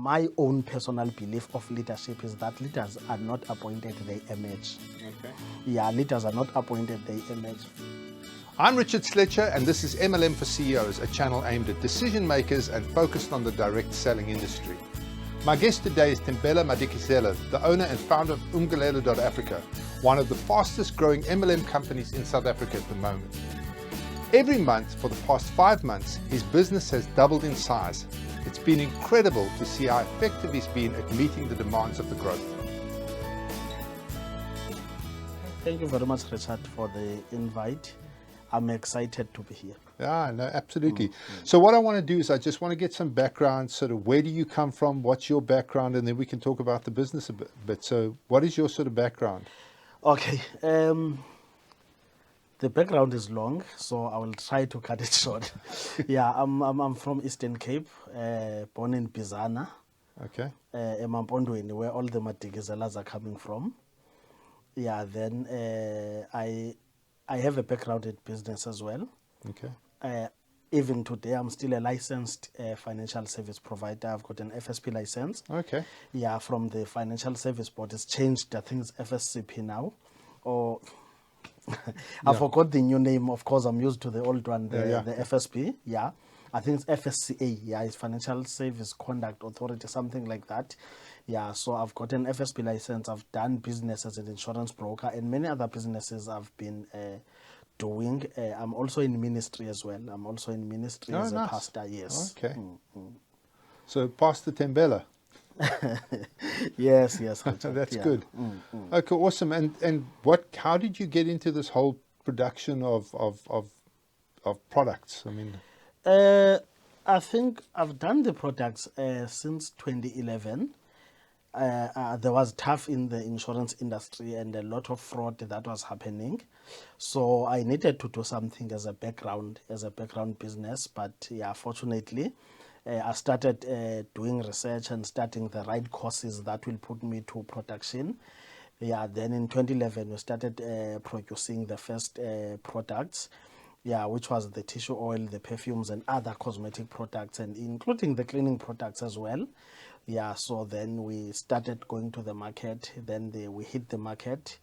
my own personal belief of leadership is that leaders are not appointed, they emerge. Okay. Yeah, leaders are not appointed, they emerge. I'm Richard Sletcher, and this is MLM for CEOs, a channel aimed at decision makers and focused on the direct selling industry. My guest today is Thembela Madikizela, the owner and founder of Umgalelo.Africa, one of the fastest growing MLM companies in South Africa at the moment. Every month for the past 5 months, his business has doubled in size. It's been incredible to see how effective he's been at meeting the demands of the growth. Thank you very much, Richard, for the invite. I'm excited to be here. Yeah, no, absolutely. So what I want to do is I just want to get some background, sort of where do you come from, what's your background, and then we can talk about the business a bit. So what is your sort of background? Okay, the background is long, so I will try to cut it short. Yeah, I'm from Eastern Cape, born in Bizana, Okay. Emampondweni, where all the Madikizelas are coming from. Yeah, then I have a background in business as well. Okay. Even today, I'm still a licensed financial service provider. I've got an FSP license. Okay. Yeah, from the Financial Service Board. It's changed. I think it's FSCP now. Or I forgot the new name. Of course, I'm used to the old one, the FSP. Yeah, I think it's FSCA. Yeah, it's Financial Service Conduct Authority, something like that. Yeah, so I've got an FSP license. I've done business as an insurance broker and many other businesses I've been doing. I'm also in ministry as well. I'm also in ministry as a pastor, yes. Okay. So Pastor Thembela. Yes, Richard. That's good. Okay, awesome. And how did you get into this whole production of products? I mean, I think I've done the products since 2011. There was tough in the insurance industry and a lot of fraud that was happening. So I needed to do something as a background business. But yeah, fortunately, I started doing research and starting the right courses that will put me to production. Yeah, then in 2011, we started producing the first products. Yeah, which was the tissue oil, the perfumes, and other cosmetic products, and including the cleaning products as well. Yeah, so then we started going to the market. Then we hit the market.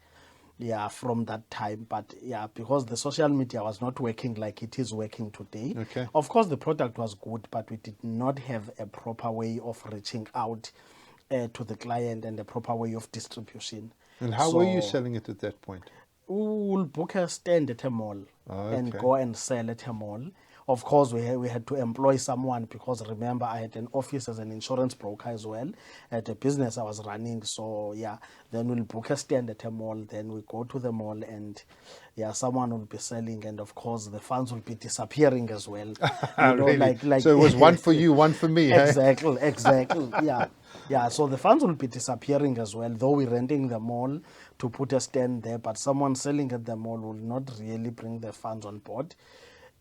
Yeah, from that time. But yeah, because the social media was not working like it is working today. Okay. Of course, the product was good, but we did not have a proper way of reaching out to the client and a proper way of distribution. And how were you selling it at that point? We will book a stand at a mall and go and sell at a mall. Of course, we had to employ someone because remember, I had an office as an insurance broker as well at a business I was running. So yeah, then we'll book a stand at a mall. Then we go to the mall and yeah, someone will be selling, and of course the funds will be disappearing as well. You know, really? like so it was one for you, one for me. Exactly. Yeah. So the funds will be disappearing as well, though we're renting the mall to put a stand there, but someone selling at the mall will not really bring the funds on board.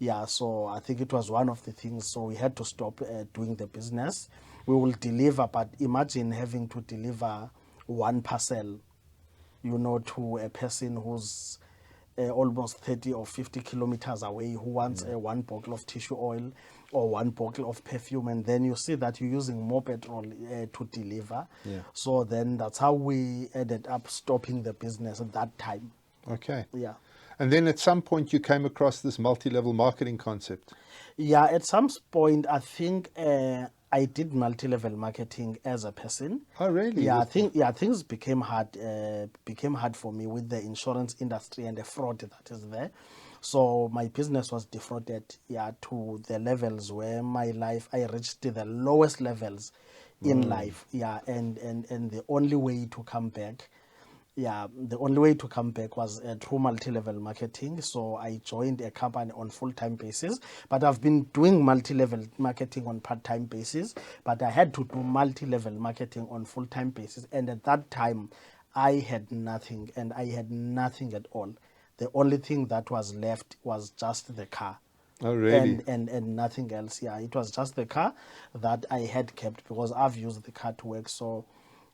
Yeah, so I think it was one of the things. So we had to stop doing the business. We will deliver, but imagine having to deliver one parcel, to a person who's almost 30 or 50 kilometers away, who wants one bottle of tissue oil or one bottle of perfume, and then you see that you're using more petrol to deliver. Yeah. So then that's how we ended up stopping the business at that time. Okay. Yeah. And then at some point you came across this multi-level marketing concept. Yeah, at some point I think I did multi-level marketing as a person. Oh, really? Yeah, things became hard for me with the insurance industry and the fraud that is there. So my business was defrauded, to the levels where I reached the lowest levels in life. Yeah, and the only way to come back. Yeah, the only way to come back was through multi-level marketing. So I joined a company on full-time basis, but I've been doing multi-level marketing on part-time basis, but I had to do multi-level marketing on full-time basis. And at that time, I had nothing, and I had nothing at all. The only thing that was left was just the car. Oh, really? And nothing else. Yeah, it was just the car that I had kept because I've used the car to work. So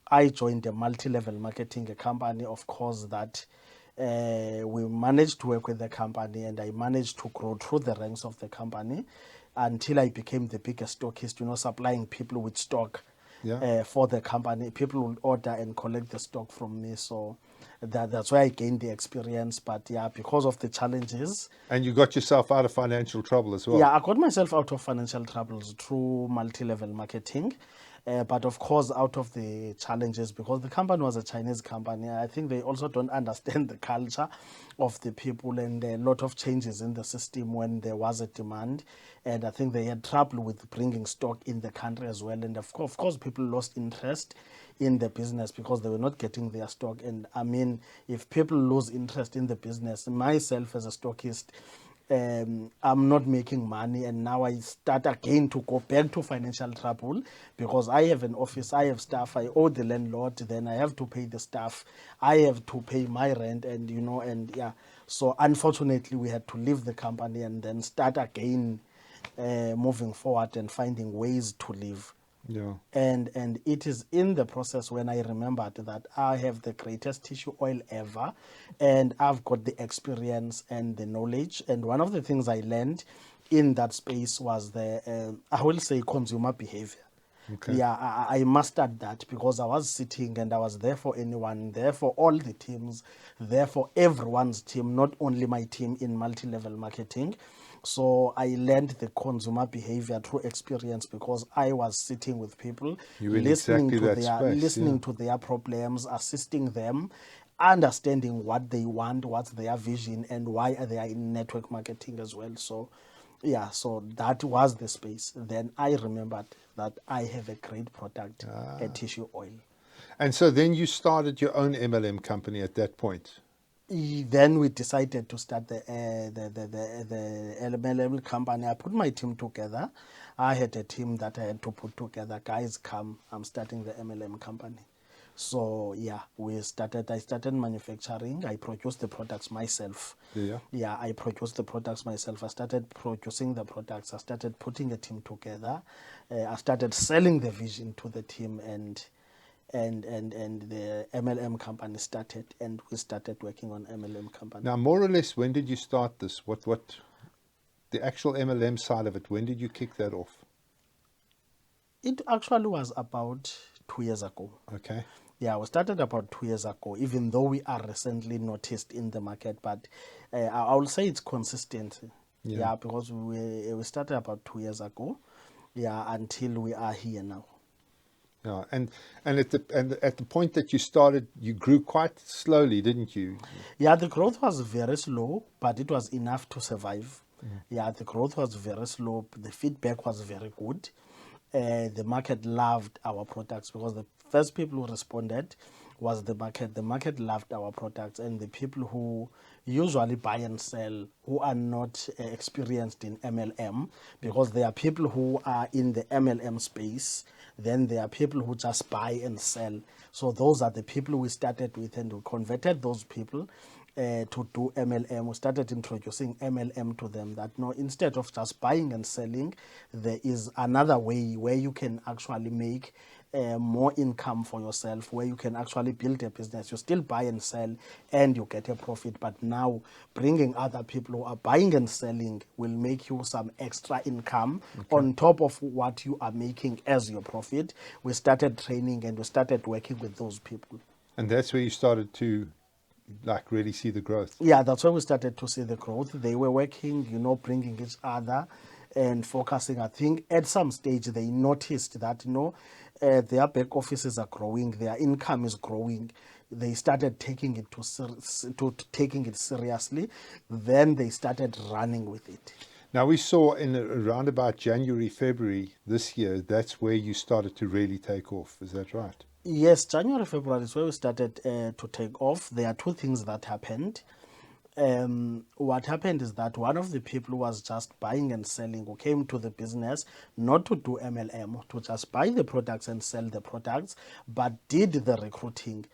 I joined a multi-level marketing company, of course, that we managed to work with the company, and I managed to grow through the ranks of the company until I became the biggest stockist, supplying people with stock. for the company. People will order and collect the stock from me. So that's why I gained the experience. But yeah, because of the challenges. And you got yourself out of financial trouble as well. Yeah, I got myself out of financial troubles through multi-level marketing. But of course, out of the challenges, because the company was a Chinese company, I think they also don't understand the culture of the people, and a lot of changes in the system when there was a demand. And I think they had trouble with bringing stock in the country as well. And of course, people lost interest in the business because they were not getting their stock. And I mean, if people lose interest in the business, myself as a stockist, I'm not making money, and now I start again to go back to financial trouble because I have an office, I have staff, I owe the landlord, then I have to pay the staff, I have to pay my rent, and and yeah. So unfortunately, we had to leave the company and then start again, moving forward and finding ways to live. Yeah. And it is in the process when I remembered that I have the greatest tissue oil ever, and I've got the experience and the knowledge. And one of the things I learned in that space was the, I will say, consumer behavior. Okay. Yeah, I mastered that because I was sitting and I was there for anyone, there for all the teams, there for everyone's team, not only my team in multi-level marketing. So I learned the consumer behavior through experience because I was sitting with people, listening to their problems, assisting them, understanding what they want, what's their vision, and why they are in network marketing as well. So yeah, so that was the space. Then I remembered that I have a great product, a tissue oil. And so then you started your own MLM company at that point. Then we decided to start the MLM company. I put my team together. I had a team that I had to put together. Guys, come, I'm starting the MLM company. So yeah, I started manufacturing. I produced the products myself. Yeah, I produced the products myself. I started producing the products. I started putting a team together. I started selling the vision to the team, and the MLM company started, and we started working on MLM company. Now, more or less, when did you start this? What the actual MLM side of it, when did you kick that off? It actually was about 2 years ago. Okay. Yeah, we started about 2 years ago, even though we are recently noticed in the market, but I will say it's consistent. Yeah, because we started about 2 years ago, yeah, until we are here now. Yeah, and at the point that you started, you grew quite slowly, didn't you? Yeah, the growth was very slow, but it was enough to survive. Yeah, the growth was very slow. The feedback was very good. The market loved our products because the first people who responded was the market. The market loved our products, and the people who usually buy and sell who are not experienced in MLM, because there are people who are in the MLM space, then there are people who just buy and sell. So those are the people we started with, and we converted those people to do MLM. We started introducing MLM to them, that no, instead of just buying and selling, there is another way where you can actually make more income for yourself, where you can actually build a business. You still buy and sell and you get a profit, but now bringing other people who are buying and selling will make you some extra income on top of what you are making as your profit. We started training and we started working with those people. And that's where you started to really see the growth. Yeah, that's where we started to see the growth. They were working, bringing each other and focusing. I think at some stage they noticed that, their back offices are growing, their income is growing. They started taking it taking it seriously. Then they started running with it. Now, we saw in around about January, February this year, that's where you started to really take off. Is that right? Yes, January, February is where we started to take off. There are two things that happened. What happened is that one of the people who was just buying and selling, who came to the business not to do MLM, to just buy the products and sell the products, but did the recruiting,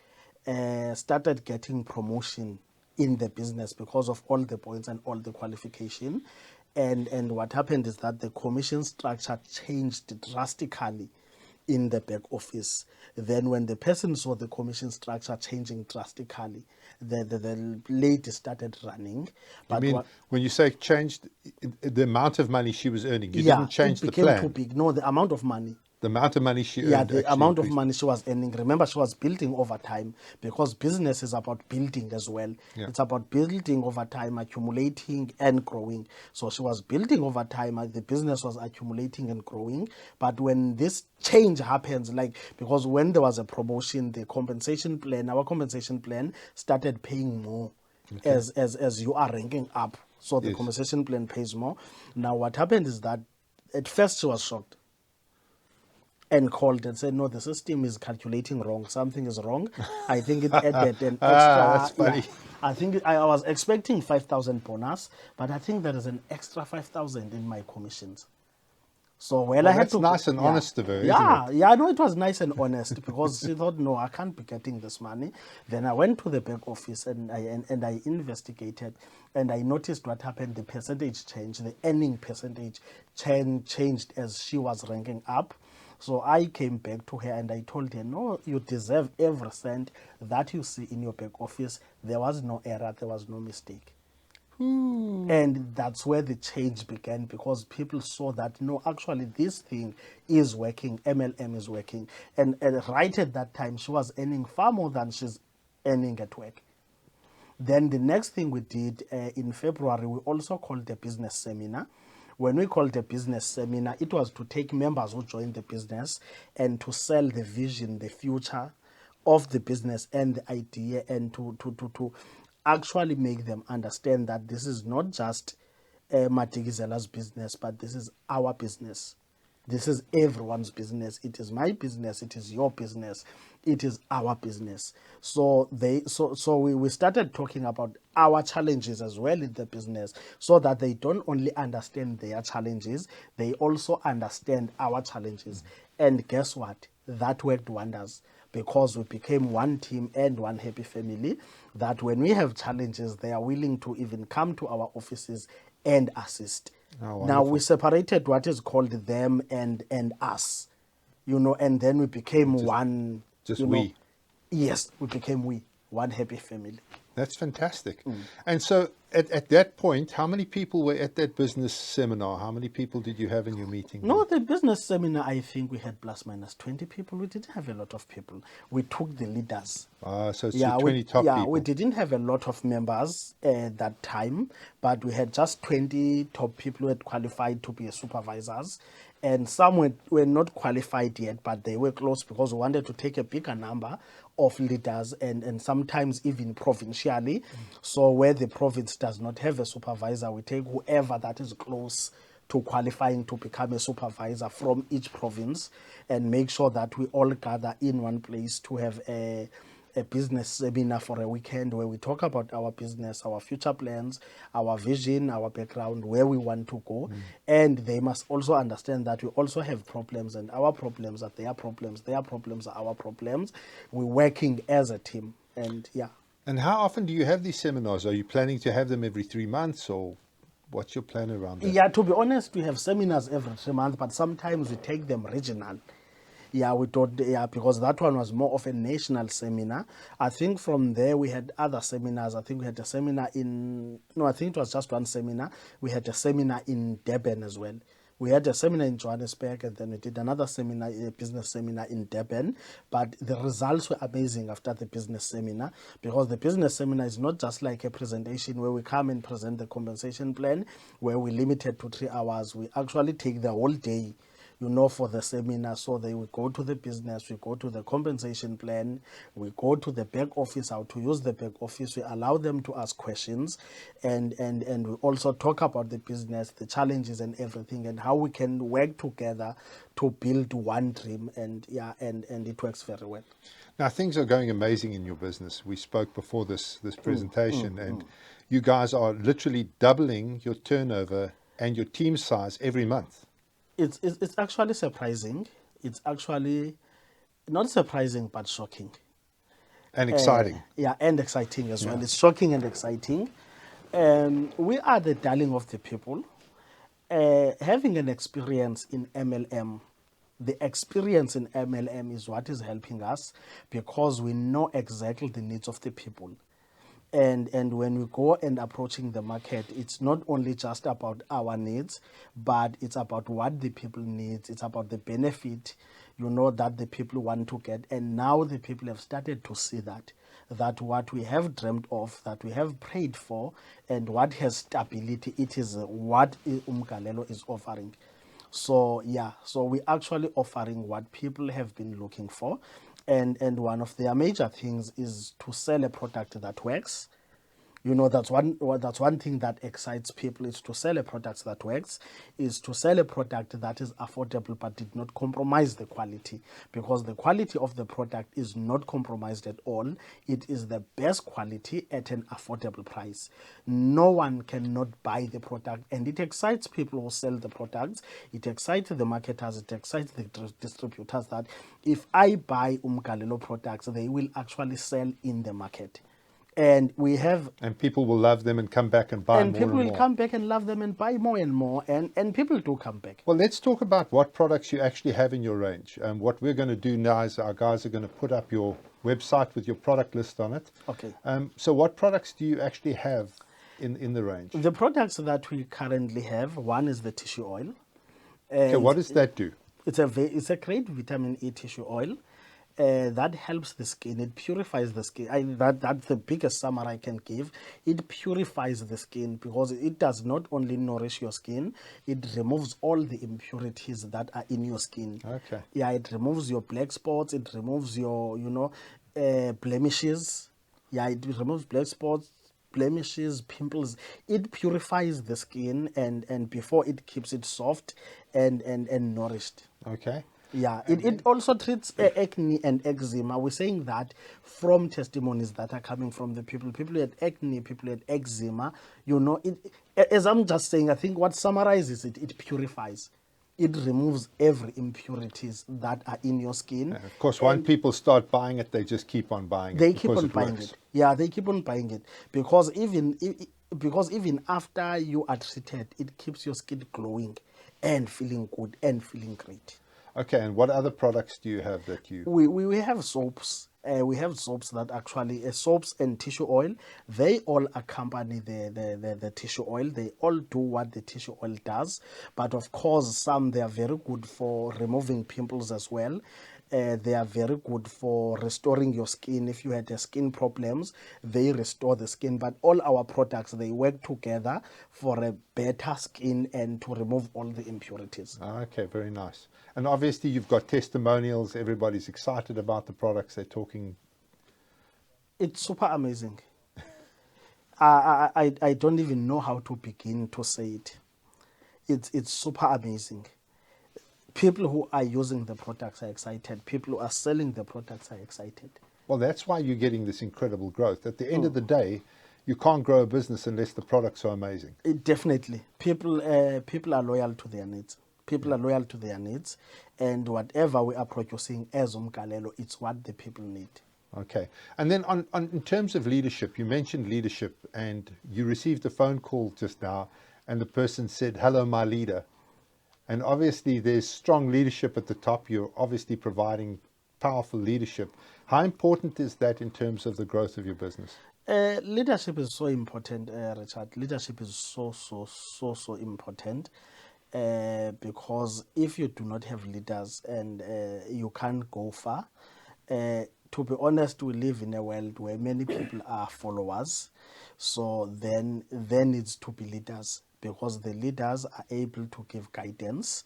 started getting promotion in the business because of all the points and all the qualification. And what happened is that the commission structure changed drastically in the back office. Then when the person saw the commission structure changing drastically, the lady started running. But when you say changed, the amount of money she was earning, you didn't change the plan? It became too big. No, the amount of money. The amount of money she Yeah, earned the actually amount of increased. money she was earning. Remember, she was building over time, because business is about building as well. Yeah. It's about building over time, accumulating and growing. So she was building over time, the business was accumulating and growing. But when this change happens, like, because when there was a promotion, the compensation plan, our compensation plan started paying more as you are ranking up. So the Yes. compensation plan pays more. Now what happened is that at first she was shocked and called and said, no, the system is calculating wrong. Something is wrong. I think it added an extra. That's funny. Yeah, I think I was expecting 5,000 bonus, but I think there is an extra 5,000 in my commissions. So, well, I had that's to. nice and Yeah. honest of her, isn't Yeah, it? yeah, no, it was nice and honest, because she thought, no, I can't be getting this money. Then I went to the back office and I investigated, and I noticed what happened. The percentage changed, the earning percentage changed as she was ranking up. So I came back to her and I told her, no, you deserve every cent that you see in your back office. There was no error, there was no mistake. And that's where the change began, because people saw that, no, actually this thing is working, MLM is working. And right at that time, she was earning far more than she's earning at work. Then the next thing we did in February, we also called a business seminar. When we called a business seminar, it was to take members who joined the business and to sell the vision, the future of the business and the idea, and to actually make them understand that this is not just Madikizela's business, but this is our business. This is everyone's business. It is my business. It is your business. It is our business. So we started talking about our challenges as well in the business, so that they don't only understand their challenges, they also understand our challenges. And guess what? That worked wonders, because we became one team and one happy family, that when we have challenges, they are willing to even come to our offices and assist. Oh, Now we wonderful. separated what is called them and us, and then we became one. Just we. Yes, we became one happy family. That's fantastic. And so at that point, how many people were at that business seminar? How many people did you have in your meeting? No, the business seminar, I think we had plus minus 20 people. We didn't have a lot of people. We took the leaders. So it's your 20 top people. We didn't have a lot of members at that time, but we had just 20 top people who had qualified to be supervisors. And some were not qualified yet, but they were close, because we wanted to take a bigger number of leaders, and sometimes even provincially. So where the province does not have a supervisor, we take whoever that is close to qualifying to become a supervisor from each province, and make sure that we all gather in one place to have a business seminar for a weekend, where we talk about our business, our future plans, our vision, our background, where we want to go. And they must also understand that we also have problems, and our problems are their problems, their problems are our problems. We're working as a team. And yeah. And how often do you have these seminars? Are you planning to have them every 3 months, or what's your plan around that? Yeah, to be honest, we have seminars every 3 months, but sometimes we take them regional. Yeah, we thought, because that one was more of a national seminar. I think from there we had other seminars. I think we had a seminar I think it was just one seminar. We had a seminar in Durban as well. We had a seminar in Johannesburg, and then we did another seminar, a business seminar in Durban. But the results were amazing after the business seminar, because the business seminar is not just like a presentation where we come and present the compensation plan, where we limit it to 3 hours. We actually take the whole day, for the seminar. So they will go to the business, we go to the compensation plan, we go to the back office, how to use the back office, we allow them to ask questions, and we also talk about the business, the challenges and everything, and how we can work together to build one dream. And it works very well. Now, things are going amazing in your business. We spoke before this presentation, and you guys are literally doubling your turnover and your team size every month. It's actually surprising. It's actually not surprising, but shocking. And exciting. And exciting as well. It's shocking and exciting. We are the darling of the people. Having an experience in MLM, the experience in MLM is what is helping us, because we know exactly the needs of the people. And when we go and approaching the market, it's not only just about our needs, but it's about what the people need. It's about the benefit, that the people want to get. And now the people have started to see that what we have dreamt of, that we have prayed for, and what has stability, it is what Umgalelo is offering. So so we're actually offering what people have been looking for, and one of their major things is to sell a product that works. That's one thing that excites people, is to sell a product that works, is to sell a product that is affordable but did not compromise the quality, because the quality of the product is not compromised at all. It is the best quality at an affordable price. No one cannot buy the product, and it excites people who sell the products. It excites the marketers, it excites the distributors, that if I buy Umgalelo products, they will actually sell in the market. And people will love them and come back and buy more and more. And people will come back and love them and buy more and more, and people do come back. Well, let's talk about what products you actually have in your range. What we're going to do now is our guys are going to put up your website with your product list on it. Okay. So what products do you actually have in the range? The products that we currently have, one is the tissue oil. Okay, what does that do? It's a great vitamin E tissue oil. That helps the skin. It purifies the skin. That's the biggest summary I can give. It purifies the skin, because it does not only nourish your skin, it removes all the impurities that are in your skin. Okay. Yeah, it removes your black spots. It removes your, blemishes. Yeah, it removes black spots, blemishes, pimples. It purifies the skin, and before it keeps it soft and nourished. Okay. Yeah, it also treats acne and eczema. We're saying that from testimonies that are coming from the people who had acne, people who had eczema. As I'm just saying, I think what summarizes it purifies. It removes every impurities that are in your skin. Of course, when people start buying it, they just keep on buying it. They keep on buying it. Yeah, they keep on buying it, because even after you are treated, it keeps your skin glowing and feeling good and feeling great. Okay, and what other products do you have that you... We have soaps. We have soaps that actually, soaps and tissue oil, they all accompany the tissue oil. They all do what the tissue oil does. But of course, they are very good for removing pimples as well. They are very good for restoring your skin. If you had skin problems, they restore the skin. But all our products, they work together for a better skin and to remove all the impurities. Okay, very nice. And obviously you've got testimonials. Everybody's excited about the products. They're talking. It's super amazing. I don't even know how to begin to say it. It's super amazing. People who are using the products are excited. People who are selling the products are excited. Well, that's why you're getting this incredible growth. At the end of the day, you can't grow a business unless the products are amazing. Definitely. People are loyal to their needs. People are loyal to their needs. And whatever we are producing as Umgalelo, it's what the people need. Okay. And then in terms of leadership, you mentioned leadership, and you received a phone call just now, and the person said, "Hello, my leader." And obviously there's strong leadership at the top. You're obviously providing powerful leadership. How important is that in terms of the growth of your business? Leadership is so important, Richard. Leadership is so important, because if you do not have leaders, and you can't go far. To be honest, we live in a world where many people are followers. So then there needs to be leaders, because the leaders are able to give guidance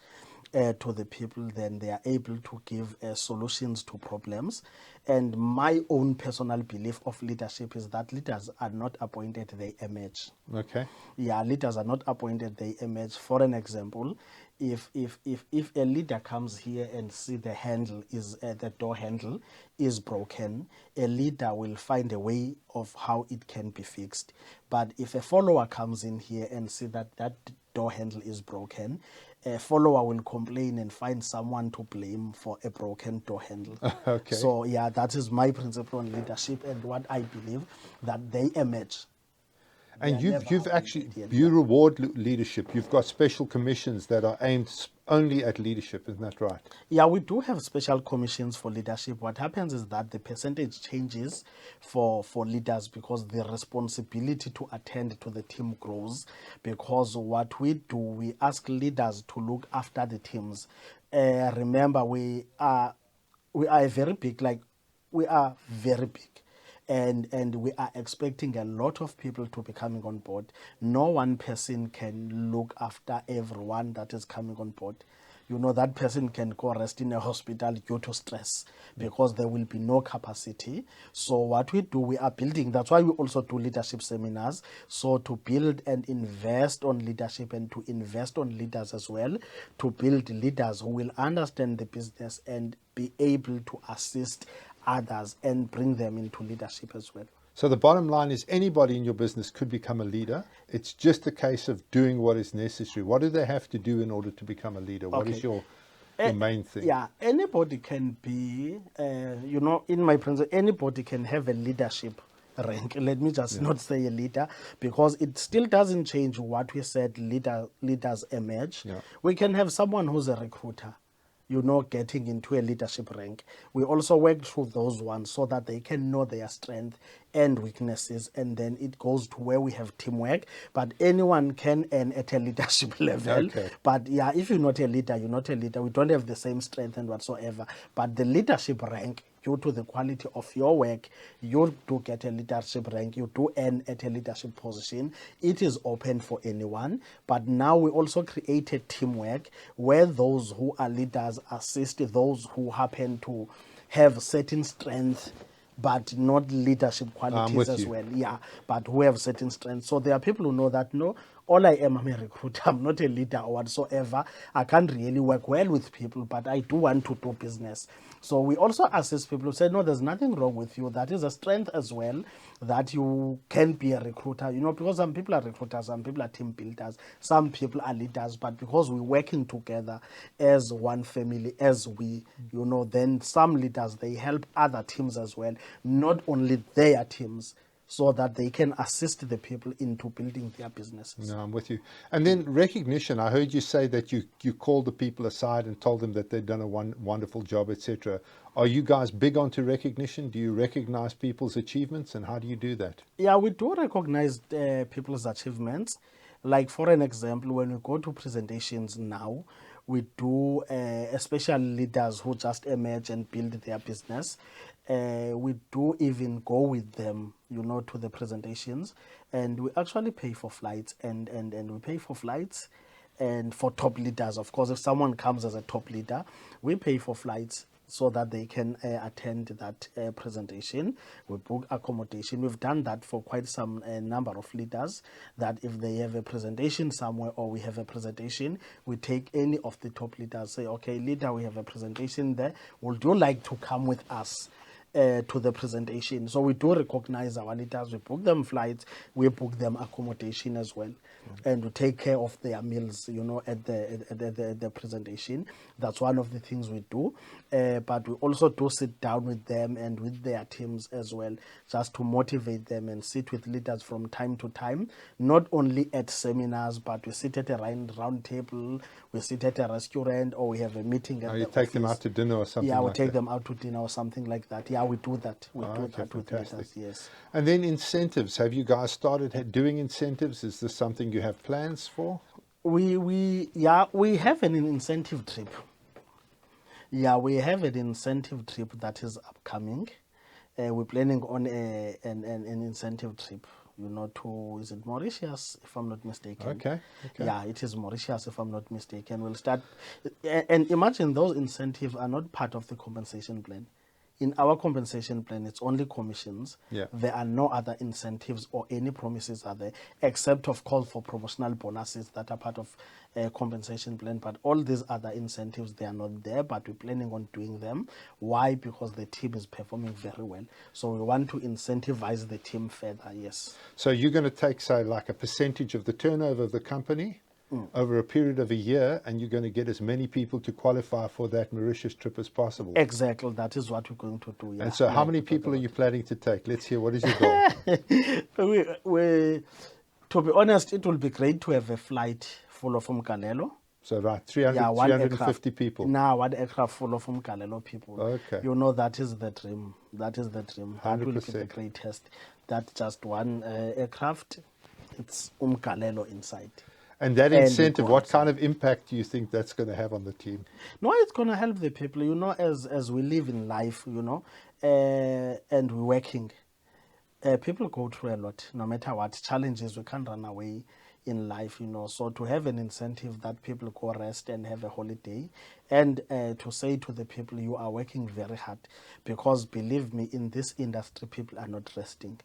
to the people. Then they are able to give solutions to problems. And my own personal belief of leadership is that leaders are not appointed, they emerge. Okay. Yeah, leaders are not appointed, they emerge. For an example, if a leader comes here and see the handle is the door handle is broken, a leader will find a way of how it can be fixed. But if a follower comes in here and see that door handle is broken, a follower will complain and find someone to blame for a broken door handle. Okay. So yeah, that is my principle on leadership, and what I believe, that they emerge. And you reward leadership. You've got special commissions that are aimed only at leadership, isn't that right? Yeah, we do have special commissions for leadership. What happens is that the percentage changes for leaders because the responsibility to attend to the team grows. Because what we do, we ask leaders to look after the teams. Remember, we are very big, like we are very big. And we are expecting a lot of people to be coming on board. No one person can look after everyone that is coming on board. You know, that person can go rest in a hospital due to stress because there will be no capacity. So what we do, we are building. That's why we also do leadership seminars. So to build and invest on leadership and to invest on leaders as well, to build leaders who will understand the business and be able to assist others and bring them into leadership as well. So the bottom line is anybody in your business could become a leader. It's just a case of doing what is necessary. What do they have to do in order to become a leader? What is your main thing? Yeah, anybody can be, you know, in my principle, anybody can have a leadership rank. Let me just not say a leader, because it still doesn't change what we said, leaders emerge. Yeah. We can have someone who's a recruiter, you know, getting into a leadership rank. We also work through those ones so that they can know their strength and weaknesses, and then it goes to where we have teamwork. But anyone can earn at a leadership level. Okay. But yeah, if you're not a leader, you're not a leader. We don't have the same strength and whatsoever. But the leadership rank, due to the quality of your work, you do get a leadership rank, you do earn at a leadership position. It is open for anyone. But now we also created teamwork where those who are leaders assist those who happen to have certain strengths but not leadership qualities as well. Yeah, but who have certain strengths. So there are people who know that, no, all I am, I'm a recruiter, I'm not a leader or whatsoever. I can't really work well with people, but I do want to do business. So we also assist people who say, no, there's nothing wrong with you. That is a strength as well, that you can be a recruiter. You know, because some people are recruiters, some people are team builders, some people are leaders, but because we're working together as one family, as we, you know, then some leaders, they help other teams as well, not only their teams, so that they can assist the people into building their businesses. No, I'm with you. And then recognition. I heard you say that you called the people aside and told them that they'd done a wonderful job, etc. Are you guys big onto recognition? Do you recognize people's achievements, and how do you do that? Yeah, we do recognize people's achievements. Like, for an example, when we go to presentations now, we do, especially leaders who just emerge and build their business, we do even go with them, you know, to the presentations, and we actually pay for flights, and we pay for flights, and for top leaders, of course, if someone comes as a top leader, we pay for flights so that they can attend that presentation. We book accommodation. We've done that for quite some number of leaders, that if they have a presentation somewhere or we have a presentation, we take any of the top leaders, say, okay, leader, we have a presentation there. Would you like to come with us to the presentation? So we do recognize our leaders. We book them flights, we book them accommodation as well, and we take care of their meals, you know, at the presentation. That's one of the things we do. But we also do sit down with them and with their teams as well, just to motivate them, and sit with leaders from time to time, not only at seminars, but we sit at a round table, we sit at a restaurant, or we have a meeting at the you take them office. out to dinner or something Yeah, we like take that. them out to dinner or something like that. Yeah, we do that. We do that with fantastic. leaders, yes. And then incentives. Have you guys started doing incentives? Is this something you have plans for? We have an incentive trip. Yeah, we have an incentive trip that is upcoming. We're planning on an incentive trip, you know, to, is it Mauritius, if I'm not mistaken? Okay. Yeah, it is Mauritius, if I'm not mistaken. We'll start, and imagine those incentives are not part of the compensation plan. In our compensation plan, it's only commissions. Yeah. There are no other incentives or any promises are there, except of course for promotional bonuses that are part of compensation plan. But all these other incentives, they are not there, but we're planning on doing them. Why? Because the team is performing very well. So we want to incentivize the team further, yes. So you're going to take, say, like a percentage of the turnover of the company over a period of a year, and you're going to get as many people to qualify for that Mauritius trip as possible. Exactly, that is what we're going to do. Yeah. And so how many people are you planning to take? Let's hear, what is your goal? To be honest, it will be great to have a flight full of Umgalelo. So right, 300, Yeah, one 350 aircraft. people. Now, one aircraft full of Umgalelo people. Okay. You know, that is the dream. That is the dream. That will be the 100%. greatest. That just one aircraft, it's Umgalelo inside. And that And we incentive, go what outside. kind of impact do you think that's going to have on the team? No, it's going to help the people, you know, as we live in life, you know, and we're working. People go through a lot, no matter what challenges, we can't run away in life, you know. So to have an incentive that people go rest and have a holiday, and to say to the people, you are working very hard, because believe me, in this industry, people are not resting.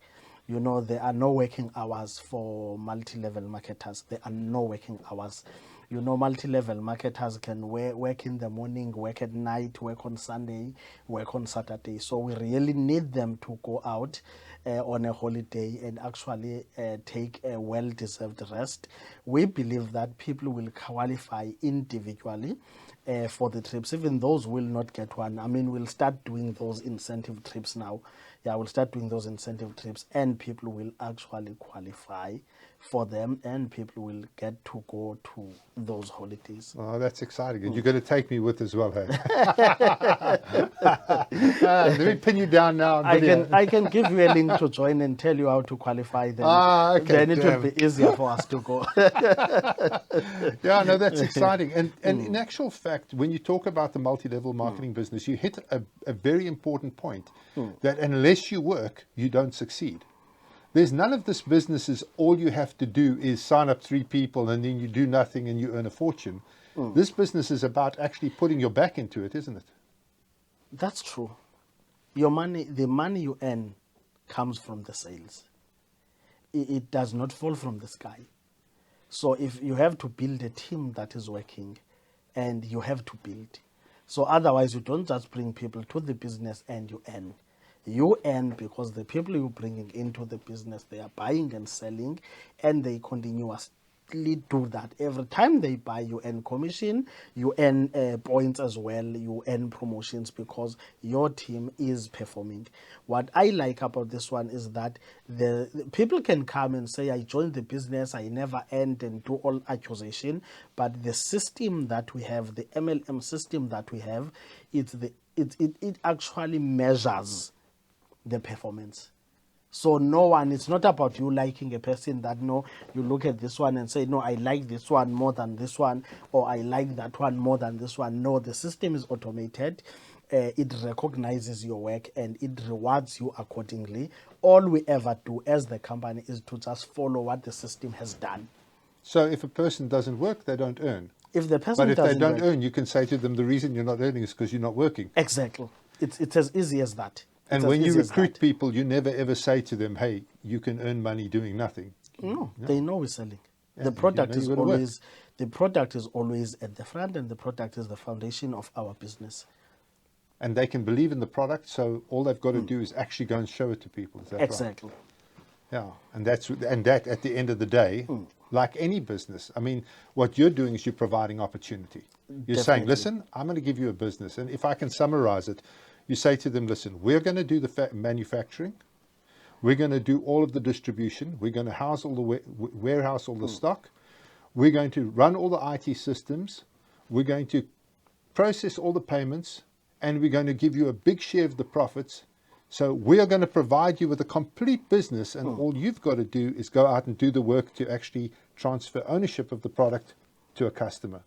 You know, there are no working hours for multi-level marketers. There are no working hours. You know, multi-level marketers can work in the morning, work at night, work on Sunday, work on Saturday. So we really need them to go out on a holiday and actually take a well-deserved rest. We believe that people will qualify individually for the trips. Even those will not get one. I mean, we'll start doing those incentive trips now. Yeah, we'll start doing those incentive trips, and people will actually qualify for them, and people will get to go to those holidays. Oh, that's exciting. And you're going to take me with as well, hey? Let me pin you down now. I can give you a link to join and tell you how to qualify. Then, okay, then it will be easier for us to go. Yeah, no, that's exciting. And in actual fact, when you talk about the multi-level marketing business, you hit a very important point, that unless you work, you don't succeed. There's none of this business is all you have to do is sign up 3 people and then you do nothing and you earn a fortune. This business is about actually putting your back into it, isn't it? That's true. Your money, the money you earn comes from the sales. It does not fall from the sky. So if you have to build a team that is working, and you have to build. So otherwise you don't just bring people to the business and you earn. You earn because the people you're bringing into the business, they are buying and selling, and they continuously do that. Every time they buy, you earn commission, you earn points as well, you earn promotions because your team is performing. What I like about this one is that the people can come and say, I joined the business, I never earned, and do all accusation, but the system that we have, the MLM system that we have, it actually measures the performance. So no one, it's not about you liking a person that, no, you look at this one and say, no, I like this one more than this one, or I like that one more than this one. No, the system is automated. It recognizes your work and it rewards you accordingly. All we ever do as the company is to just follow what the system has done. So if a person doesn't work, they don't earn. If the person But if they don't work, earn, you can say to them, the reason you're not earning is because you're not working. Exactly. It's as easy as that. And when you recruit people, you never ever say to them, hey, you can earn money doing nothing. No, they know we're selling. Yeah, The product you is gotta work. always the product is always at the front, and the product is the foundation of our business. And they can believe in the product, so all they've got to do is actually go and show it to people. Is that Exactly. right? Yeah, and that at the end of the day, like any business, I mean, what you're doing is you're providing opportunity. You're saying, listen, I'm going to give you a business, and if I can summarize it, you say to them, listen, we're going to do the manufacturing, we're going to do all of the distribution, we're going to house all the warehouse all the stock, we're going to run all the IT systems, we're going to process all the payments, and we're going to give you a big share of the profits. So we are going to provide you with a complete business, and all you've got to do is go out and do the work to actually transfer ownership of the product to a customer.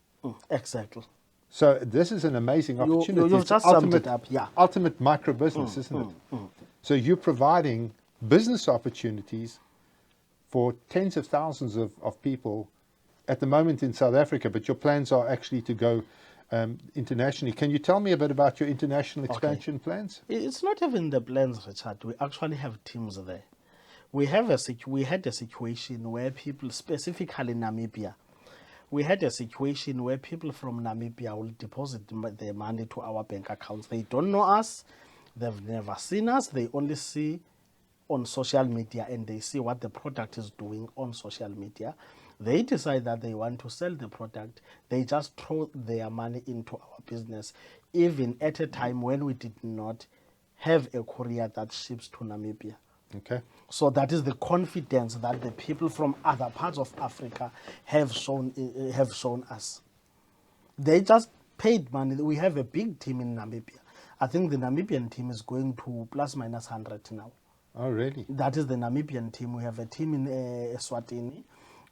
Exactly. So this is an amazing opportunity. You've just summed it up, yeah. Ultimate micro business, isn't it? So you're providing business opportunities for tens of thousands of people at the moment in South Africa, but your plans are actually to go internationally. Can you tell me a bit about your international expansion plans? It's not even the plans, Richard. We actually have teams there. We had a situation where people, specifically Namibia, we had a situation where people from Namibia will deposit their money to our bank accounts. They don't know us. They've never seen us. They only see on social media, and they see what the product is doing on social media. They decide that they want to sell the product. They just throw their money into our business, even at a time when we did not have a courier that ships to Namibia. Okay. So that is the confidence that the people from other parts of Africa have shown us. They just paid money. We have a big team in Namibia. I think the Namibian team is going to plus minus 100 now. Oh, really? That is the Namibian team. We have a team in Eswatini.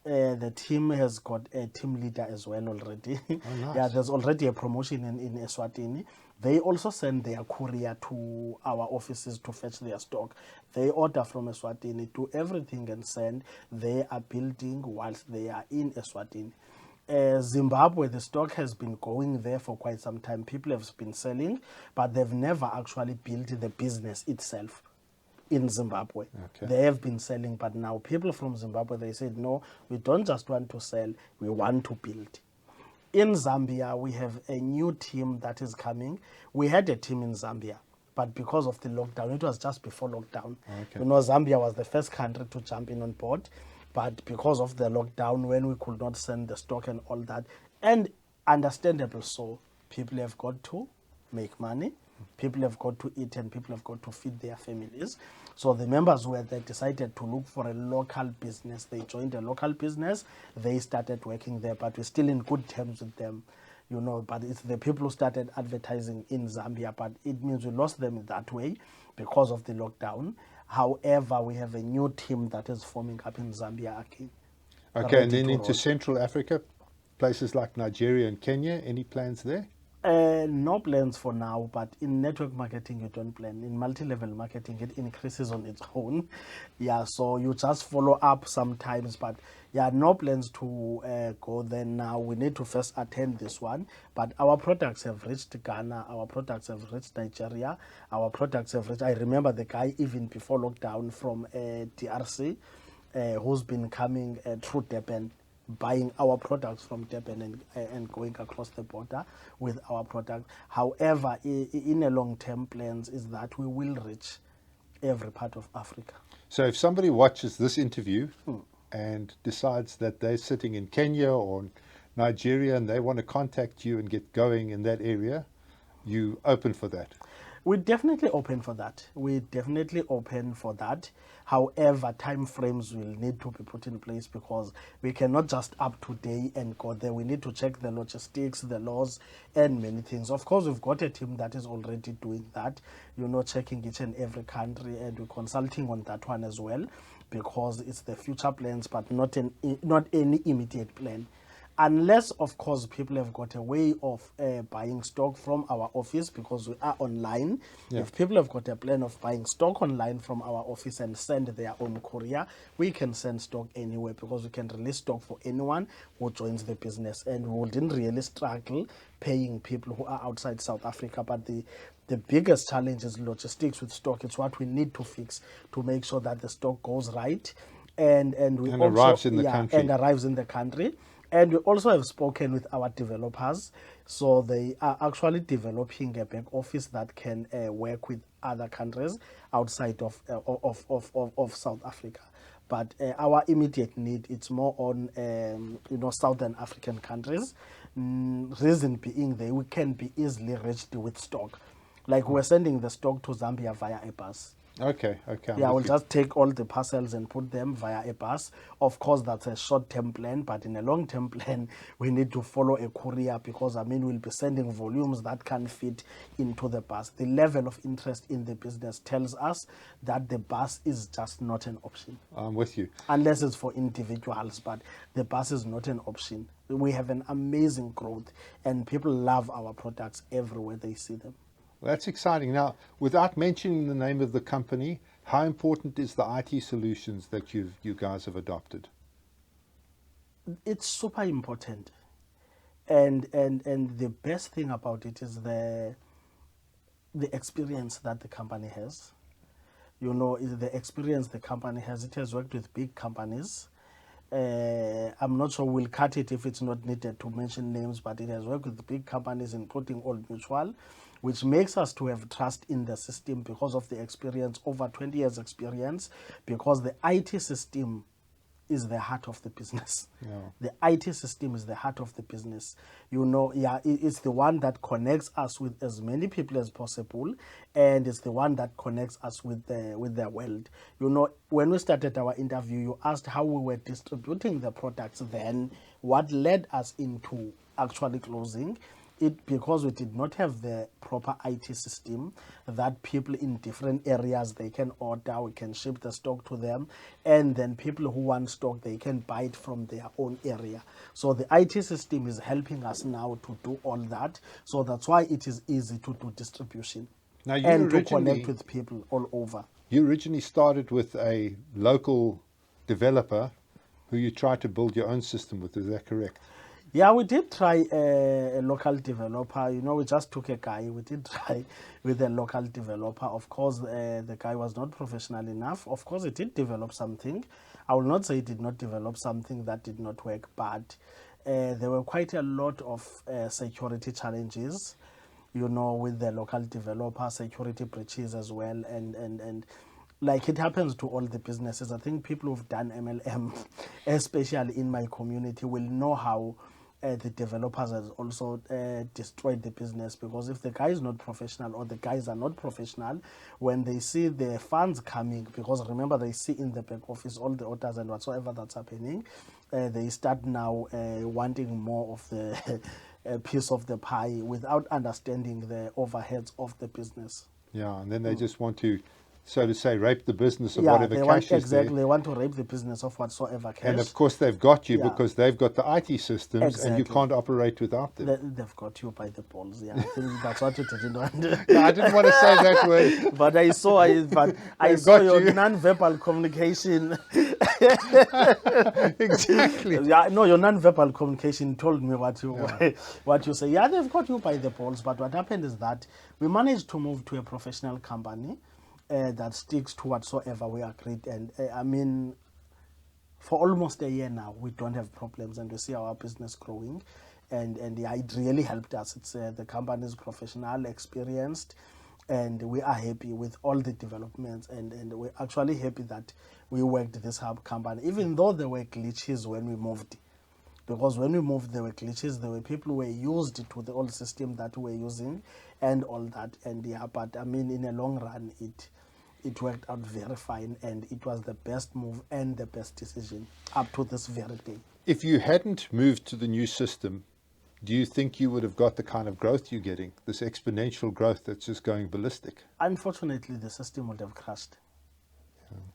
The team has got a team leader as well already. Oh, nice. Yeah, there's already a promotion in Eswatini. They also send their courier to our offices to fetch their stock. They order from Eswatini, do everything and send. They are building whilst they are in Eswatini. Zimbabwe, the stock has been going there for quite some time. People have been selling, but they've never actually built the business itself in Zimbabwe. Okay. They have been selling, but now people from Zimbabwe, they said, no, we don't just want to sell, we want to build. In Zambia, we have a new team that is coming. We had a team in Zambia, but because of the lockdown, it was just before lockdown. Okay. You know, Zambia was the first country to jump in on board, but because of the lockdown, when we could not send the stock and all that, and understandable so, people have got to make money, people have got to eat, and people have got to feed their families. So the members were there decided to look for a local business. They joined a local business. They started working there, but we're still in good terms with them, you know. But it's the people who started advertising in Zambia, but it means we lost them that way because of the lockdown. However, we have a new team that is forming up in Zambia again. Okay, and then to into roll. Central Africa, places like Nigeria and Kenya. Any plans there? No plans for now, but in network marketing, you don't plan. In multi-level marketing, it increases on its own. Yeah, so you just follow up sometimes, but yeah, no plans to go there now. We need to first attend this one, but our products have reached Ghana, our products have reached Nigeria, our products have reached, I remember the guy even before lockdown from DRC, who's been coming through Durban, buying our products from Durban and going across the border with our product. However, in a long-term plans is that we will reach every part of Africa. So if somebody watches this interview and decides that they're sitting in Kenya or Nigeria and they want to contact you and get going in that area, you open for that? We're definitely open for that. We're definitely open for that. However, time frames will need to be put in place because we cannot just up today and go there. We need to check the logistics, the laws, and many things. Of course, we've got a team that is already doing that, you know, checking each and every country, and we're consulting on that one as well because it's the future plans, but not any immediate plan. Unless, of course, people have got a way of buying stock from our office because we are online. Yeah. If people have got a plan of buying stock online from our office and send their own courier, we can send stock anywhere because we can release stock for anyone who joins the business. And we wouldn't really struggle paying people who are outside South Africa. But the biggest challenge is logistics with stock. It's what we need to fix to make sure that the stock goes right and also arrives in the country. And arrives in the country. And we also have spoken with our developers, so they are actually developing a back office that can work with other countries outside of South Africa. But our immediate need, it's more on Southern African countries. Reason being, we can be easily reached with stock. Like we're sending the stock to Zambia via a bus. Okay. Yeah, we'll just take all the parcels and put them via a bus. Of course, that's a short-term plan, but in a long-term plan, we need to follow a courier because, we'll be sending volumes that can fit into the bus. The level of interest in the business tells us that the bus is just not an option. I'm with you. Unless it's for individuals, but the bus is not an option. We have an amazing growth, and people love our products everywhere they see them. Well, that's exciting. Now, without mentioning the name of the company, how important is the IT solutions that you guys have adopted? It's super important, and the best thing about it is the experience that the company has. You know, is the experience the company has. It has worked with big companies. I'm not sure we'll cut it if it's not needed to mention names, but it has worked with big companies, including Old Mutual, which makes us to have trust in the system because of the experience, over 20 years experience, because the IT system is the heart of the business. Yeah. The IT system is the heart of the business. You know, it's the one that connects us with as many people as possible, and it's the one that connects us with the world. You know, when we started our interview, you asked how we were distributing the products then. What led us into actually closing. It because we did not have the proper IT system that people in different areas they can order, we can ship the stock to them, and then people who want stock they can buy it from their own area. So the IT system is helping us now to do all that. So that's why it is easy to do distribution Now, and to connect with people all over. you originally started with a local developer who you tried to build your own system with. Is that correct? Yeah, we did try a local developer. We just took a guy. We did try with a local developer. Of course, the guy was not professional enough. Of course, he did develop something. I will not say he did not develop something that did not work, but there were quite a lot of security challenges, with the local developer, security breaches as well, and like it happens to all the businesses. I think people who've done MLM, especially in my community, will know how the developers has also destroyed the business, because if the guy is not professional or the guys are not professional, when they see the funds coming, because remember they see in the back office all the orders and whatsoever that's happening, they start now wanting more of the piece of the pie without understanding the overheads of the business. Yeah, and then they just want to, so to say, rape the business of Yeah, whatever they cash want is there. exactly. They want to rape the business of whatsoever cash. And of course, they've got you Yeah. because they've got the IT systems, and you Exactly. can't operate without them. They've got you by the balls. Yeah, I think that's what you didn't want. No, I didn't want to say that word. But I saw They've saw got your you. non-verbal communication. Exactly. Yeah, no, your non-verbal communication told me what you say. Yeah, they've got you by the balls. But what happened is that we managed to move to a professional company that sticks to whatsoever we agreed. And I mean, for almost a year now, we don't have problems, and we see our business growing. And yeah, it really helped us. It's the company is professional, experienced, and we are happy with all the developments. And we're actually happy that we worked this hub company, even though there were glitches when we moved. Because when we moved, there were glitches, there were people who were used to the old system that we were using and all that. And yeah, but I mean, in a long run, it worked out very fine, and it was the best move and the best decision up to this very day. If you hadn't moved to the new system, do you think you would have got the kind of growth you're getting, this exponential growth that's just going ballistic? Unfortunately, the system would have crashed.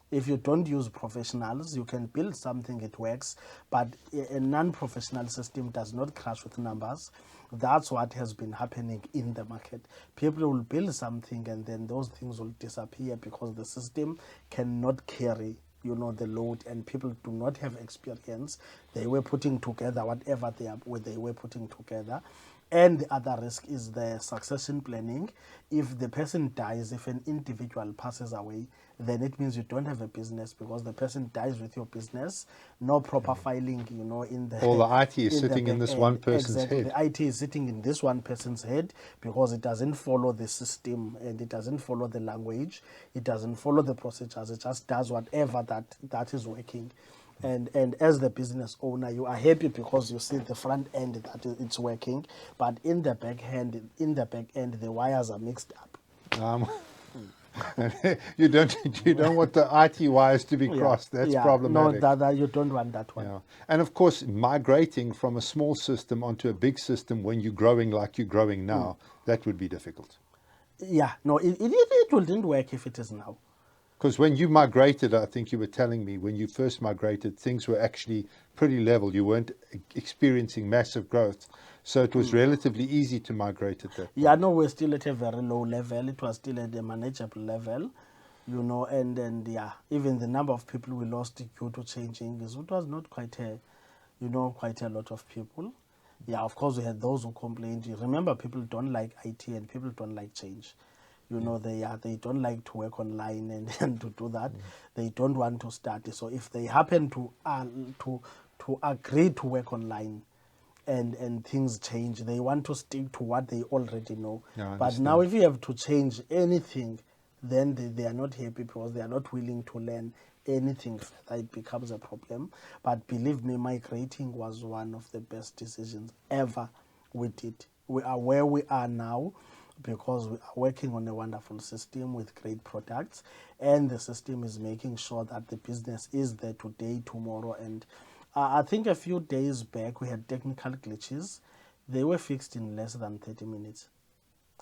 If you don't use professionals, you can build something, it works, but a non-professional system does not crash with numbers. That's what has been happening in the market. People will build something and then those things will disappear because the system cannot carry the load, and people do not have experience. They were putting together whatever they were putting together. And the other risk is the succession planning. If the person dies, if an individual passes away, then it means you don't have a business, because the person dies with your business. No proper filing, in the... All the IT is sitting in this one person's exactly. head. The IT is sitting in this one person's head, because it doesn't follow the system, and it doesn't follow the language. It doesn't follow the procedures. It just does whatever that is working. And as the business owner, you are happy because you see the front end that it's working, but in the back end, the wires are mixed up. You don't want the IT wires to be crossed. That's problematic. No, you don't want that one. Yeah. And of course, migrating from a small system onto a big system when you're growing like you're growing now, that would be difficult. Yeah, no, it wouldn't work if it is now. Because when you migrated, I think you were telling me, when you first migrated, things were actually pretty level. You weren't experiencing massive growth. So it was relatively easy to migrate at that point. Yeah, no, we're still at a very low level. It was still at a manageable level, and yeah, even the number of people we lost due to changing, it was not quite a lot of people. Yeah, of course, we had those who complained. You remember, people don't like IT and people don't like change. They don't like to work online and to do that. They don't want to start. So if they happen to agree to work online and things change, they want to stick to what they already know. Yeah, but now if you have to change anything, then they are not happy because they are not willing to learn anything further. It becomes a problem. But believe me, migrating was one of the best decisions ever we did. We are where we are now because we are working on a wonderful system with great products, and the system is making sure that the business is there today, tomorrow. And I think a few days back we had technical glitches they were fixed in less than 30 minutes.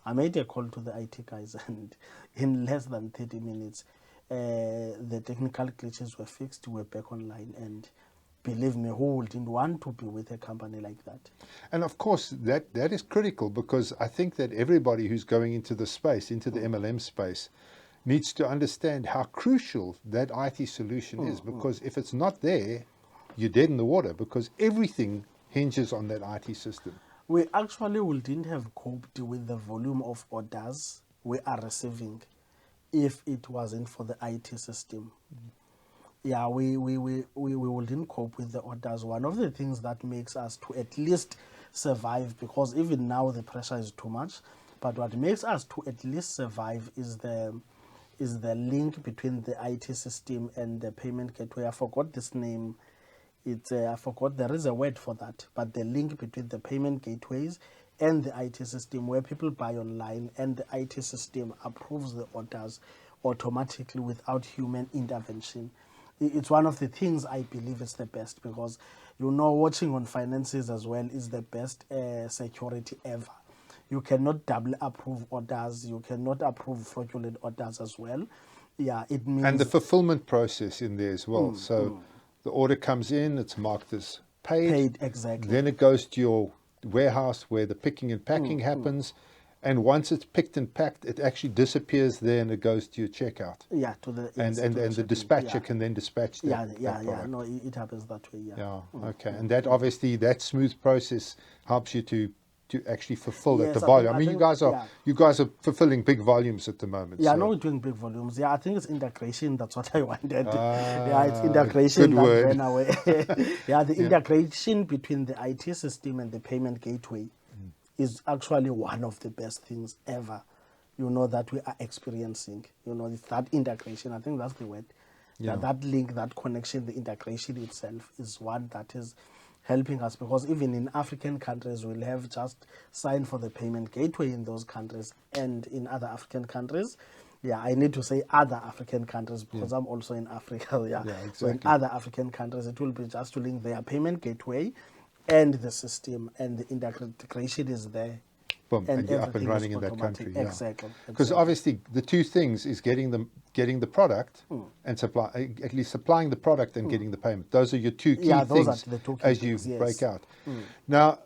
I made a call to the IT guys, and in less than 30 minutes, the technical glitches were fixed. We're back online, and believe me, who wouldn't want to be with a company like that? And of course, that is critical, because I think that everybody who's going into the space, into the MLM space, needs to understand how crucial that IT solution is, because if it's not there, you're dead in the water, because everything hinges on that IT system. We actually wouldn't have coped with the volume of orders we are receiving if it wasn't for the IT system. Yeah, we wouldn't cope with the orders. One of the things that makes us to at least survive, because even now the pressure is too much, but what makes us to at least survive is the link between the IT system and the payment gateway. I forgot this name. I forgot, there is a word for that, but the link between the payment gateways and the IT system, where people buy online and the IT system approves the orders automatically without human intervention. It's one of the things I believe is the best, because, you know, watching on finances as well is the best security ever. You cannot double approve orders. You cannot approve fraudulent orders as well. Yeah, it means... And the fulfillment process in there as well. The order comes in, it's marked as paid. Paid, exactly. Then it goes to your warehouse where the picking and packing happens. And once it's picked and packed, it actually disappears there and it goes to your checkout. Yeah, to the... And the dispatcher can then dispatch that product. No, it happens that way, Okay. And that obviously, that smooth process helps you to actually fulfill Yes, at the volume. I I mean, think, you guys are fulfilling big volumes at the moment. Yeah, so. no, we're doing big volumes. Yeah, I think it's integration. That's what I wanted. It's integration good that word. ran away. The integration between the IT system and the payment gateway is actually one of the best things ever, you know, that we are experiencing. You know, it's that integration. I think that's the word. Yeah. That link, that connection, the integration itself is one that is helping us, because even in African countries, we'll have just signed for the payment gateway in those countries, and in other African countries, I need to say other African countries, because I'm also in Africa. Exactly. So in other African countries, it will be just to link their payment gateway and the system, and the integration is there. Boom, and you're up and running in that country. Exactly. Because obviously the two things is getting the product and at least supplying the product and getting the payment. Those are your two key things are the two key as things, you break out. Now,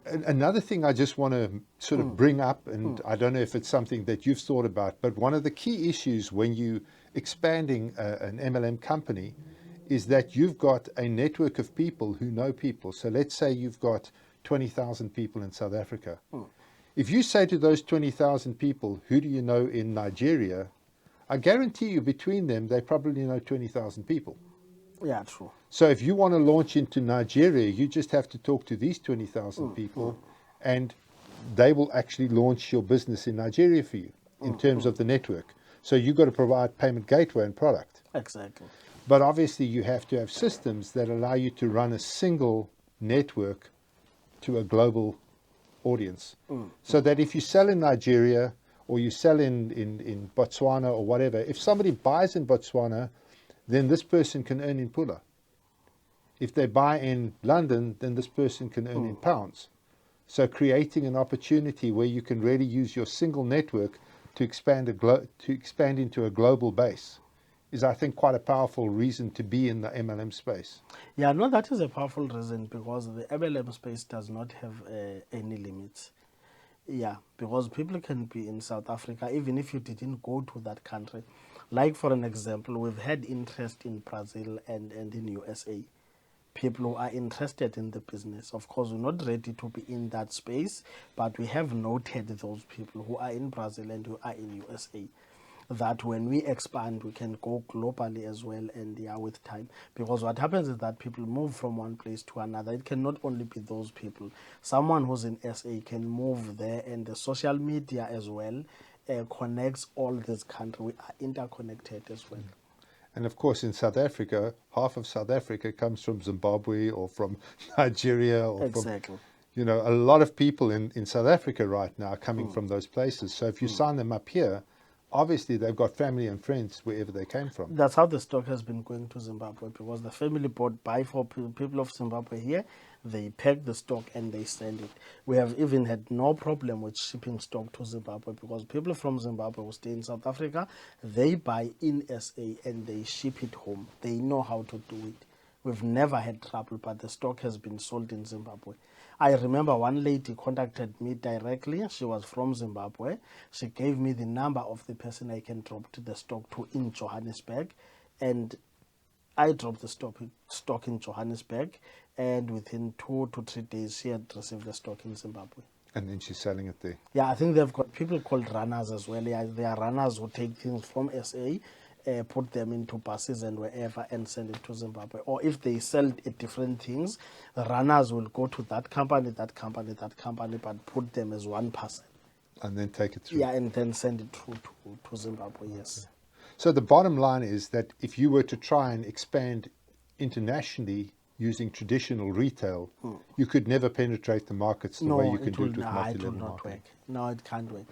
another thing I just want to sort of bring up, and I don't know if it's something that you've thought about, but one of the key issues when you expanding an MLM company is that you've got a network of people who know people. So let's say you've got 20,000 people in South Africa. If you say to those 20,000 people, who do you know in Nigeria? I guarantee you between them, they probably know 20,000 people. Yeah, true. So if you want to launch into Nigeria, you just have to talk to these 20,000 people and they will actually launch your business in Nigeria for you in terms of the network. So you've got to provide payment gateway and product. Exactly. But obviously you have to have systems that allow you to run a single network to a global audience. So that if you sell in Nigeria or you sell in Botswana or whatever, if somebody buys in Botswana, then this person can earn in pula. If they buy in London, then this person can earn in pounds. So creating an opportunity where you can really use your single network to expand into a global base is, I think, quite a powerful reason to be in the MLM space. Yeah, no, that is a powerful reason, because the MLM space does not have any limits. Yeah, because people can be in South Africa, even if you didn't go to that country. Like, for an example, we've had interest in Brazil and in USA. People who are interested in the business. Of course, we're not ready to be in that space, but we have noted those people who are in Brazil and who are in USA, that when we expand, we can go globally as well, and with time. Because what happens is that people move from one place to another. It cannot only be those people. Someone who's in SA can move there, and the social media as well connects all this country. We are interconnected as well. And of course, in South Africa, half of South Africa comes from Zimbabwe or from Nigeria or exactly. from, a lot of people in South Africa right now are coming from those places. So if you sign them up here, obviously they've got family and friends wherever they came from. That's how the stock has been going to Zimbabwe, because the family buy for people of Zimbabwe here, They pack the stock and they send it. We have even had no problem with shipping stock to Zimbabwe, because people from Zimbabwe who stay in South Africa, they buy in SA and they ship it home. They know how to do it. We've never had trouble, but the stock has been sold in Zimbabwe. I remember one lady contacted me directly. She was from Zimbabwe. She gave me the number of the person I can drop to the stock to in Johannesburg, and I dropped the stock in Johannesburg, and within 2 to 3 days, she had received the stock in Zimbabwe. And then she's selling it there. Yeah, I think they've got people called runners as well. Yeah, they are runners who take things from SA, put them into buses and wherever, and send it to Zimbabwe. Or if they sell different things, the runners will go to that company, but put them as one person. And then take it through. Yeah, and then send it through to Zimbabwe, yes. So the bottom line is that if you were to try and expand internationally using traditional retail, you could never penetrate the markets the way you can do it with multi-level it will not marketing. work. No, it can't work.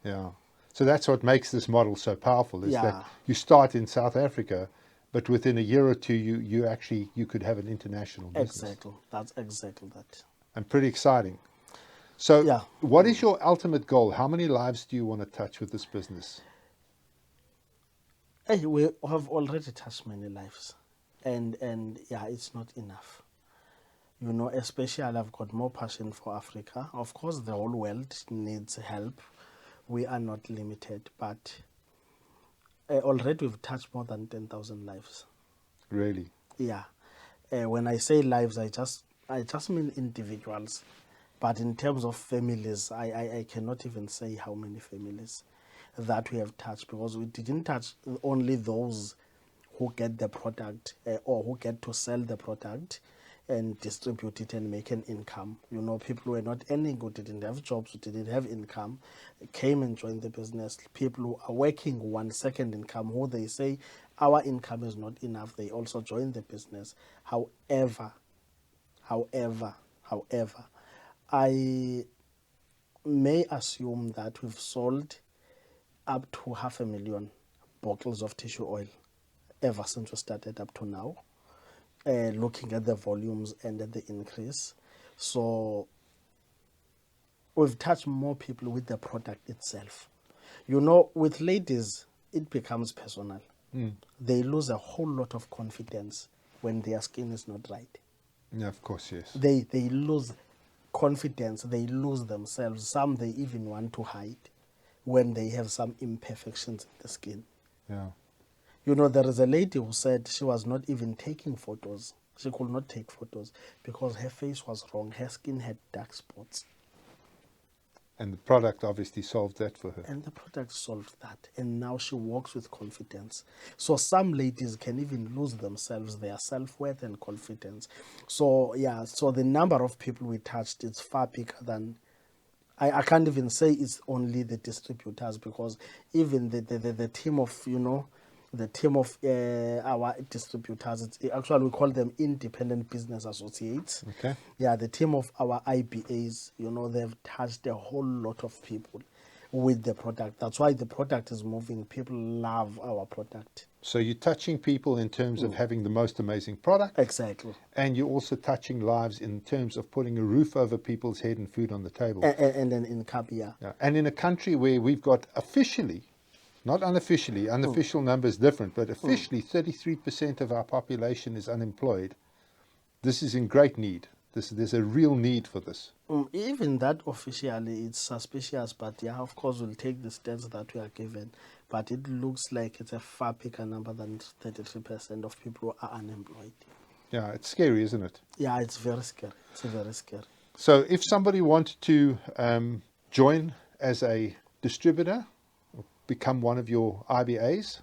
Yeah. So that's what makes this model so powerful, is Yeah. that you start in South Africa, but within a year or two, you could have an international business. Exactly. That's exactly that. And pretty exciting. So Yeah. what is your ultimate goal? How many lives do you want to touch with this business? Hey, we have already touched many lives, and yeah, it's not enough. You know, especially I've got more passion for Africa. Of course, the whole world needs help. We are not limited, but already we've touched more than 10,000 lives. Really? Yeah. When I say lives, I just mean individuals. But in terms of families, I cannot even say how many families that we have touched, because we didn't touch only those who get the product or who get to sell the product and distribute it and make an income. You know, people who were not earning, who didn't have jobs, who didn't have income, came and joined the business. People who are working 1 second income, who they say our income is not enough, they also join the business. However, I may assume that we've sold up to 500,000 bottles of tissue oil ever since we started up to now, looking at the volumes and at the increase. So we've touched more people with the product itself. You know, with ladies, it becomes personal. They lose a whole lot of confidence when their skin is not right. Yeah, of course, yes. They lose confidence, they lose themselves. Some they even want to hide when they have some imperfections in the skin. Yeah. You know, there is a lady who said she was not even taking photos. She could not take photos because her face was wrong. Her skin had dark spots. And the product obviously solved that for her. And the product solved that. And now she walks with confidence. So some ladies can even lose themselves, their self-worth and confidence. So, yeah, so the number of people we touched is far bigger than... I can't even say it's only the distributors, because even the team of, you know, the team of our distributors, actually we call them independent business associates. Okay. Yeah, the team of our IBAs, you know, they've touched a whole lot of people with the product. That's why the product is moving. People love our product. So you're touching people in terms of having the most amazing product. Exactly. And you're also touching lives in terms of putting a roof over people's head and food on the table. And an income, yeah. Yeah. And in a country where we've got officially, not unofficially, unofficial numbers different, but officially 33% of our population is unemployed. This is in great need. There's a real need for this. Even that officially, it's suspicious, but yeah, of course, we'll take the stats that we are given. But it looks like it's a far bigger number than 33% of people who are unemployed. Yeah, it's scary, isn't it? Yeah, it's very scary. It's very scary. So if somebody wanted to join as a distributor, become one of your IBAs,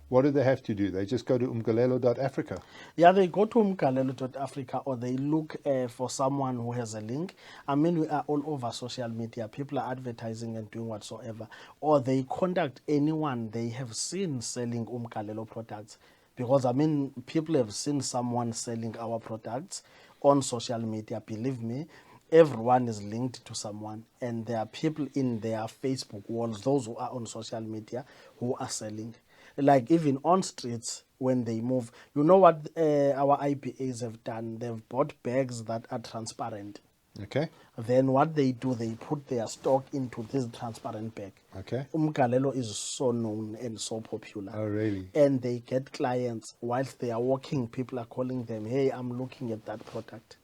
what do they have to do? They just go to Umgalelo.Africa. Yeah, they go to Umgalelo.Africa, or they look for someone who has a link. I mean, we are all over social media. People are advertising and doing whatsoever. Or they contact anyone they have seen selling Umgalelo products. Because, I mean, people have seen someone selling our products on social media. Believe me, everyone is linked to someone. And there are people in their Facebook walls, those who are on social media, who are selling. Like even on streets, when they move, you know what our IBAs have done? They've bought bags that are transparent. Okay. Then what they do, they put their stock into this transparent bag. Okay. Umgalelo is so known and so popular. Oh, really? And they get clients whilst they are walking. People are calling them, hey, I'm looking at that product.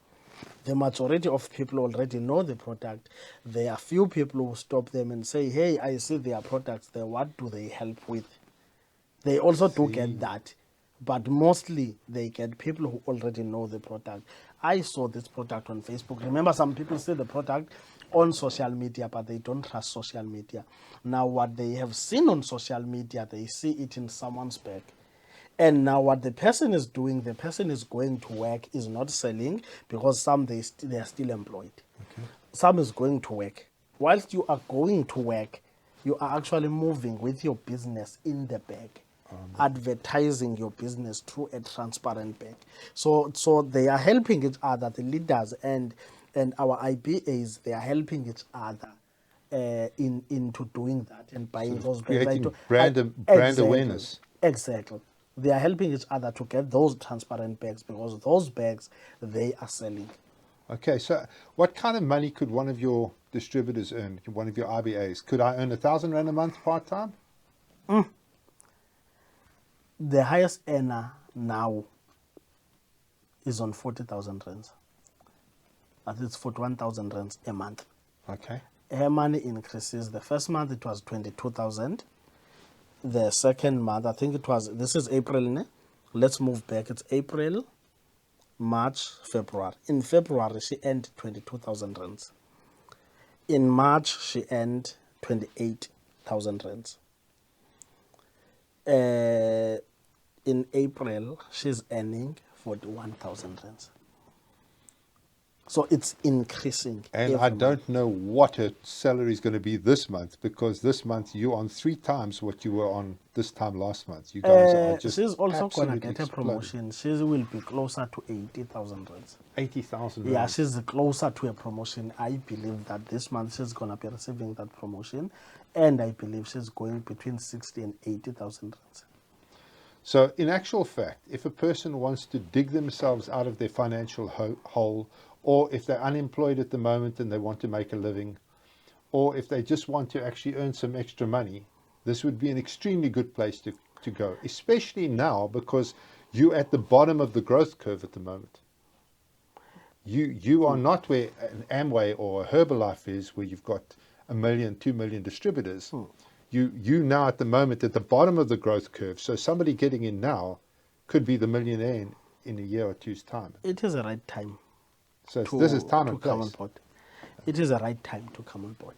The majority of people already know the product. There are few people who stop them and say, hey, I see their products there. What do they help with? They also do get that. But mostly they get people who already know the product. I saw this product on Facebook. Remember, some people see the product on social media, but they don't trust social media. Now, what they have seen on social media, they see it in someone's bag. And now what the person is doing, the person is going to work, is not selling, because some they are still employed. Okay. Some is going to work. Whilst you are going to work, you are actually moving with your business in the bag, advertising your business through a transparent bag. So they are helping each other, the leaders and our IBAs, they are helping each other into doing that and buying those bags. Creating brand awareness. Exactly. They are helping each other to get those transparent bags, because those bags, they are selling. Okay, so what kind of money could one of your distributors earn, one of your IBAs? Could I earn 1,000 Rand a month part-time? The highest earner now is on 40,000 rands. That is 41,000 rands a month. Okay. Her money increases. The first month it was 22,000. The second month, I think it was, this is April, ne? Let's move back. It's April, March, February. In February, she earned 22,000 rands. In March, she earned 28,000 rands. In April, she's earning 41,000 rands. So it's increasing. And I don't know what her salary is going to be this month, because this month you're on 3 times what you were on this time last month. You guys are just she's also going to absolutely get a exploding. promotion. She will be closer to 80,000 rands. 80,000 Yeah, rand. she's closer to a promotion. I believe that this month she's going to be receiving that promotion. And I believe she's going between 60 and 80,000 rands. So in actual fact, if a person wants to dig themselves out of their financial hole, or if they're unemployed at the moment and they want to make a living, or if they just want to actually earn some extra money, this would be an extremely good place to go, especially now, because you're at the bottom of the growth curve at the moment. You are not where an Amway or a Herbalife is, where you've got 1 million, 2 million distributors. You now at the moment at the bottom of the growth curve. So somebody getting in now could be the millionaire in a year or two's time. It is the right time. So this is time and come on place. board. It is the right time to come on board.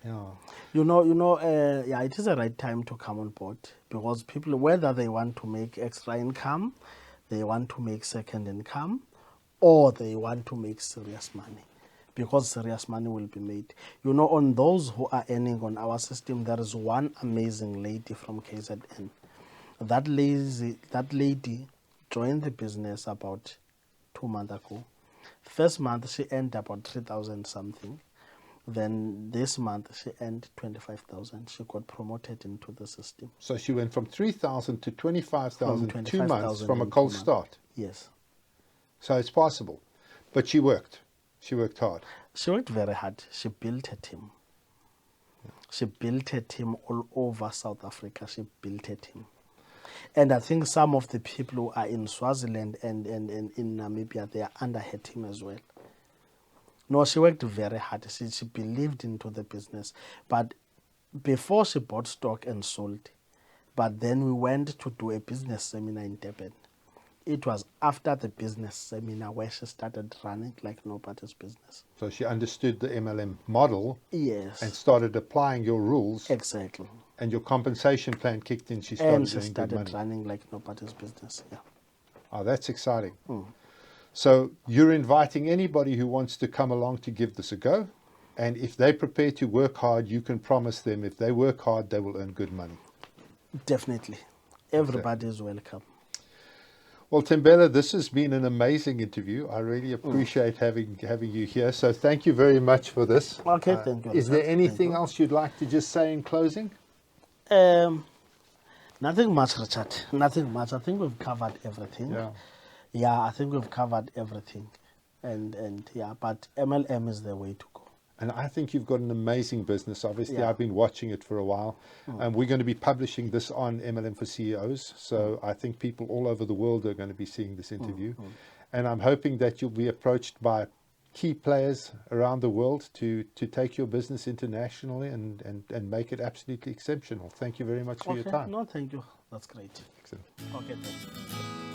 Yeah. Yeah, it is the right time to come on board, because people, whether they want to make extra income, they want to make second income, or they want to make serious money, because serious money will be made. On those who are earning on our system, there is one amazing lady from KZN. That lady joined the business about 2 months ago. First month, she earned about 3,000 something. Then this month, she earned 25,000. She got promoted into the system. So she went from 3,000 to 25,000 in 2 months 25,000 from a in cold 2 months. start. Yes. So it's possible. But she worked. She worked hard. She worked very hard. She built a team. She built a team all over South Africa. She built a team. And I think some of the people who are in Swaziland and in Namibia, they are under her team as well. No, she worked very hard. She believed into the business. But before she bought stock and sold, but then we went to do a business seminar in Durban. It was after the business seminar where she started running like nobody's business. So she understood the MLM model. Yes. And started applying your rules. Exactly. And your compensation plan kicked in. She started running like nobody's business. Yeah. Oh, that's exciting. So you're inviting anybody who wants to come along to give this a go. And if they're prepared to work hard, you can promise them if they work hard, they will earn good money. Definitely. Everybody is welcome. Well, Thembela, this has been an amazing interview. I really appreciate having you here. So thank you very much for this. Okay, thank you. Is there anything else you'd like to just say in closing? Nothing much, Richard. Nothing much. I think we've covered everything. Yeah. Yeah, I think we've covered everything. And yeah, but MLM is the way to go. And I think you've got an amazing business. Obviously, Yeah. I've been watching it for a while. We're going to be publishing this on MLM for CEOs. So I think people all over the world are going to be seeing this interview. And I'm hoping that you'll be approached by key players around the world to take your business internationally and make it absolutely exceptional. Thank you very much for your time. No, thank you. That's great. Excellent. Okay, thanks.